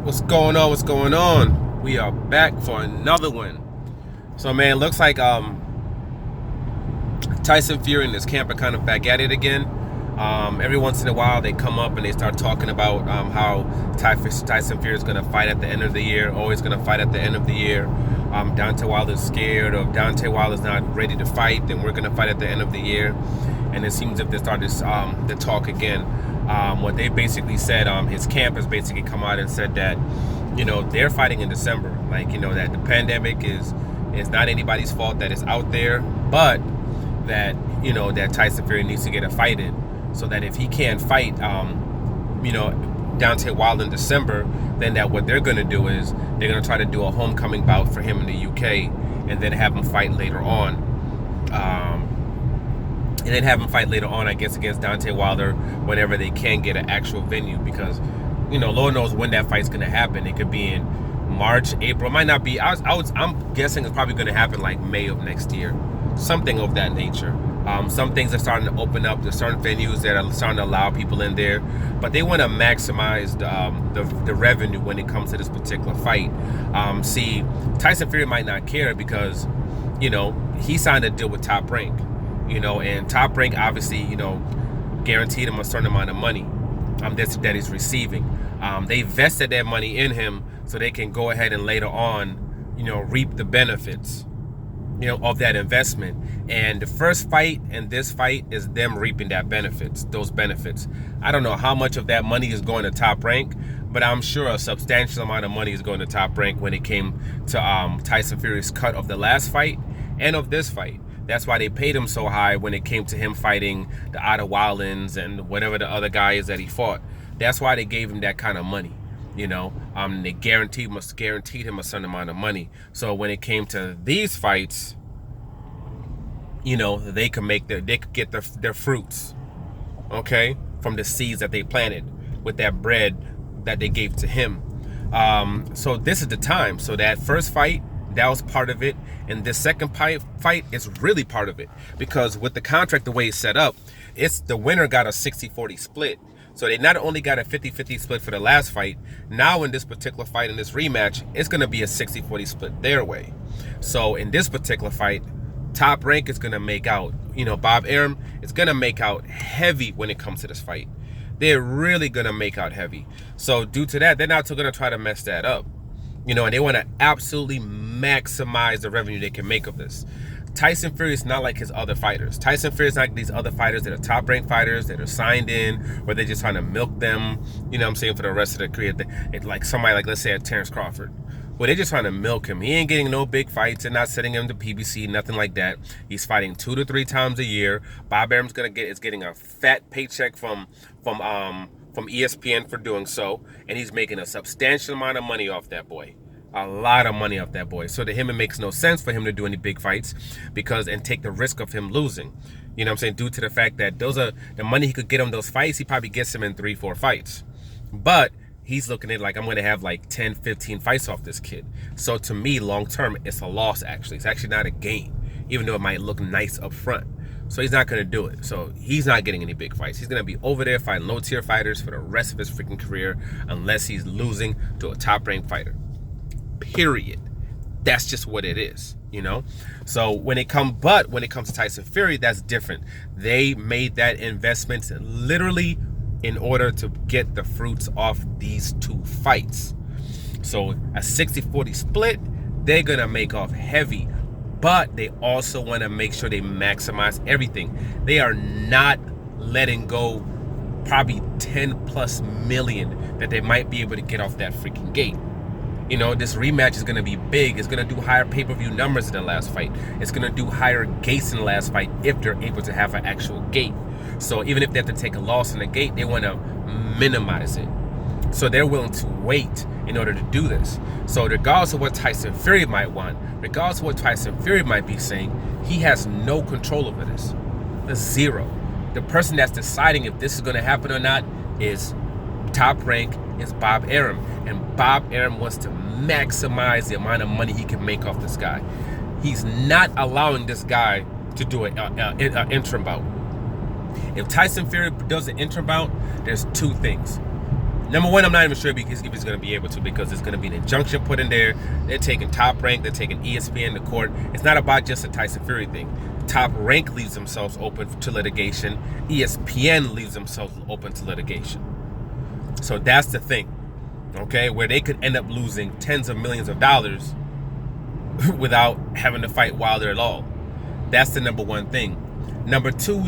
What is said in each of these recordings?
What's going on? What's going on? We are back for another one. So man, looks like Tyson Fury and his camp are kind of back at it again. Every once in a while they come up and they start talking about how Tyson Fury is going to fight at the end of the year, always going to fight at the end of the year. Deontay Wilder's scared, or Deontay Wilder's not ready to fight, then we're going to fight at the end of the year. And it seems if they start this the talk again. What they basically said, his camp has basically come out and said that, they're fighting in December. Like, that the pandemic is not anybody's fault that it's out there, but that, that Tyson Fury needs to get a fight in. So that if he can't fight, Deontay Wilder in December, then that what they're going to do is they're going to try to do a homecoming bout for him in the UK and then have him fight later on. I guess, against Deontay Wilder whenever they can get an actual venue, because, Lord knows when that fight's going to happen. It could be in March, April. It might not be. I'm guessing it's probably going to happen like May of next year, something of that nature. Some things are starting to open up. There's certain venues that are starting to allow people in there, but they want to maximize the revenue when it comes to this particular fight. See, Tyson Fury might not care because, he signed a deal with Top Rank. And Top Rank obviously, guaranteed him a certain amount of money that he's receiving. They vested that money in him so they can go ahead and later on, reap the benefits, of that investment. And the first fight and this fight is them reaping those benefits. I don't know how much of that money is going to Top Rank, but I'm sure a substantial amount of money is going to Top Rank when it came to Tyson Fury's cut of the last fight and of this fight. That's why they paid him so high when it came to him fighting the Otto Wildlands and whatever the other guy is that he fought. That's why they gave him that kind of money. They guaranteed him a certain amount of money. So when it came to these fights, they could get their fruits, okay, from the seeds that they planted with that bread that they gave to him. So this is the time. So that first fight, that was part of it. And this second fight is really part of it, because with the contract, the way it's set up, it's the winner got a 60-40 split. So they not only got a 50-50 split for the last fight, now in this particular fight, in this rematch, it's going to be a 60-40 split their way. So in this particular fight, Top Rank is going to make out, Bob Arum is going to make out heavy when it comes to this fight. They're really going to make out heavy. So due to that, they're not going to try to mess that up. And they want to absolutely maximize the revenue they can make of this. Tyson Fury is not like his other fighters. Tyson Fury is not like these other fighters that are top ranked fighters that are signed in, or they're just trying to milk them, for the rest of their career. It's like somebody like, let's say, a Terrence Crawford. Well, they're just trying to milk him. He ain't getting no big fights. They're not sending him to PBC, nothing like that. He's fighting 2 to 3 times a year. Bob Arum's getting a fat paycheck from ESPN for doing so, and he's making a substantial amount of money off that boy. A lot of money off that boy. So to him, it makes no sense for him to do any big fights and take the risk of him losing. Due to the fact that those are the money he could get on those fights, he probably gets him in 3-4 fights. But he's looking at like, I'm going to have like 10, 15 fights off this kid. So to me, long term, it's a loss actually. It's actually not a gain, even though it might look nice up front. So he's not going to do it. So he's not getting any big fights. He's going to be over there fighting low-tier fighters for the rest of his freaking career unless he's losing to a top-ranked fighter. Period. That's just what it is, So when it comes to Tyson Fury, that's different. They made that investment literally in order to get the fruits off these 2 fights. So a 60-40 split, they're gonna make off heavy, but they also want to make sure they maximize everything. They are not letting go probably 10+ million that they might be able to get off that freaking gate. This rematch is going to be big. It's going to do higher pay-per-view numbers than the last fight. It's going to do higher gates than the last fight if they're able to have an actual gate. So even if they have to take a loss in the gate, they want to minimize it. So they're willing to wait in order to do this. So regardless of what Tyson Fury might want, regardless of what Tyson Fury might be saying, he has no control over this. Zero. The person that's deciding if this is going to happen or not is Top Rank, is Bob Arum. And Bob Arum wants to maximize the amount of money he can make off this guy. He's not allowing this guy to do an interim bout. If Tyson Fury does an interim bout, there's 2 things. Number one, I'm not even sure if he's going to be able to, because there's going to be an injunction put in there. They're taking Top Rank, they're taking ESPN to court. It's not about just a Tyson Fury thing. Top Rank leaves themselves open to litigation. ESPN leaves themselves open to litigation. So that's the thing, okay? Where they could end up losing tens of millions of dollars without having to fight Wilder at all. That's the number one thing. Number two,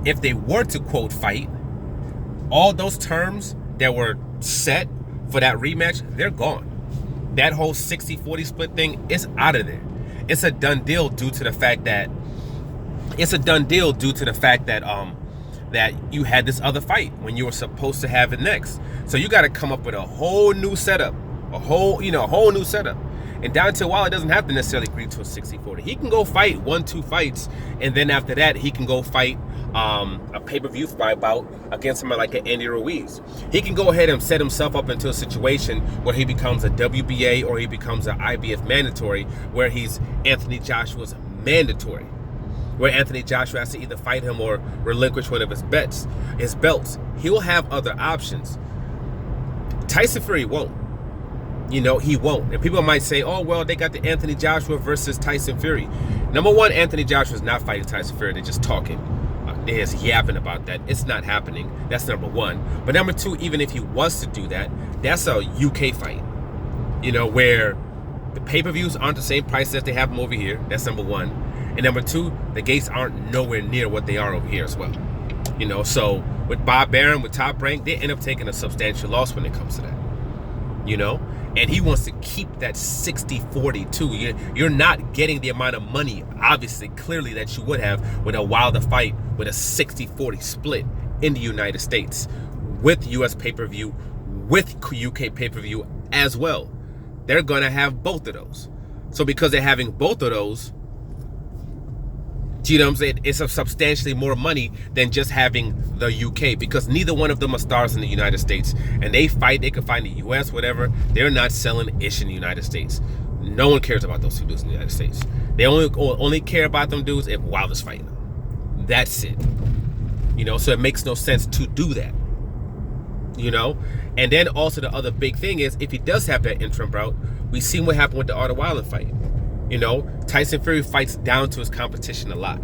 if they were to quote fight, all those terms that were set for that rematch, they're gone. That whole 60-40 split thing is out of there. It's a done deal due to the fact that that you had this other fight when you were supposed to have it next. So you got to come up with a whole new setup, a whole new setup. And Deontay Wilder doesn't have to necessarily agree to a 60-40. He can go fight 1-2 fights, and then after that, he can go fight a pay-per-view fight bout against somebody like Andy Ruiz. He can go ahead and set himself up into a situation where he becomes a WBA or he becomes an IBF mandatory, where he's Anthony Joshua's mandatory, where Anthony Joshua has to either fight him or relinquish one of his belts. He'll have other options. Tyson Fury won't. He won't. And people might say, oh, well, they got the Anthony Joshua versus Tyson Fury. Number one, Anthony Joshua is not fighting Tyson Fury. They're just talking. They're just yapping about that. It's not happening. That's number one. But number two, even if he was to do that, that's a UK fight. Where the pay-per-views aren't the same price as they have them over here. That's number one. And number two, the gates aren't nowhere near what they are over here as well. So with Bob Barron, with Top Rank, they end up taking a substantial loss when it comes to that. And he wants to keep that 60-40 too. You're not getting the amount of money, obviously, clearly, that you would have with a Wilder fight with a 60-40 split in the United States, with US pay-per-view, with UK pay-per-view as well. They're going to have both of those. So because they're having both of those, you know what I'm saying? It's a substantially more money than just having the UK, because neither one of them are stars in the United States. And they can fight in the US, whatever. They're not selling ish in the United States. No one cares about those two dudes in the United States. They only care about them dudes if Wilder's fighting them. That's it. So it makes no sense to do that. And then also the other big thing is, if he does have that interim bout, we've seen what happened with the Otto Wilder fight. Tyson Fury fights down to his competition a lot.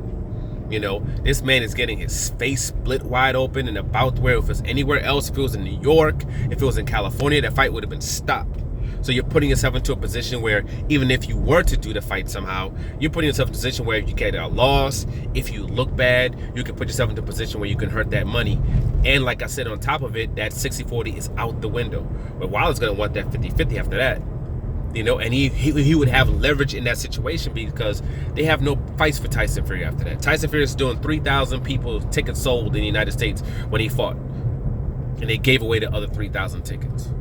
This man is getting his face split wide open in a bout where if it was anywhere else, if it was in New York, if it was in California, that fight would have been stopped. So you're putting yourself into a position where even if you were to do the fight somehow, you're putting yourself in a position where if you get a loss, if you look bad, you can put yourself into a position where you can hurt that money. And like I said, on top of it, that 60-40 is out the window. But Wilder's going to want that 50-50 after that. And he would have leverage in that situation because they have no fights for Tyson Fury after that. Tyson Fury is doing 3,000 people tickets sold in the United States when he fought. And they gave away the other 3,000 tickets.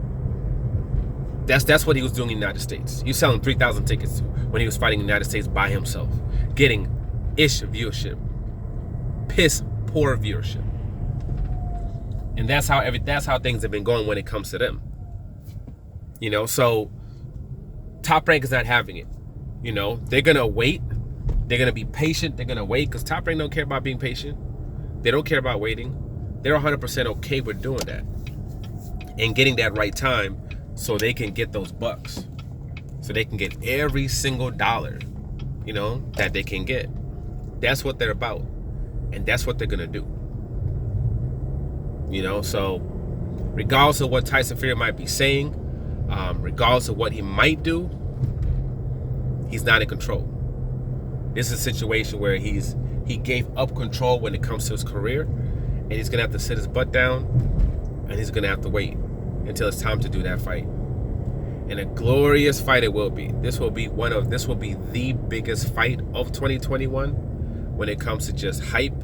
That's what he was doing in the United States. He was selling 3,000 tickets when he was fighting in the United States by himself. Getting ish viewership. Piss poor viewership. And that's how things have been going when it comes to them. So Top Rank is not having it. They're going to wait. They're going to be patient. They're going to wait because Top Rank don't care about being patient. They don't care about waiting. They're 100% okay with doing that and getting that right time so they can get those bucks. So they can get every single dollar, that they can get. That's what they're about. And that's what they're going to do. So regardless of what Tyson Fury might be saying, regardless of what he might do, he's not in control. This is a situation where he gave up control when it comes to his career, and he's gonna have to sit his butt down, and he's gonna have to wait until it's time to do that fight. And a glorious fight it will be. This will be the biggest fight of 2021 when it comes to just hype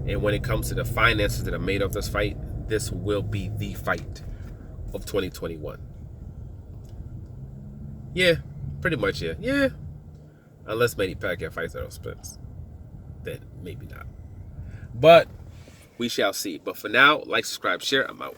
and when it comes to the finances that are made of this fight. This will be the fight of 2021. Yeah, pretty much, yeah. Yeah. Unless Manny Pacquiao fights Errol Spence. Then maybe not. But we shall see. But for now, like, subscribe, share. I'm out.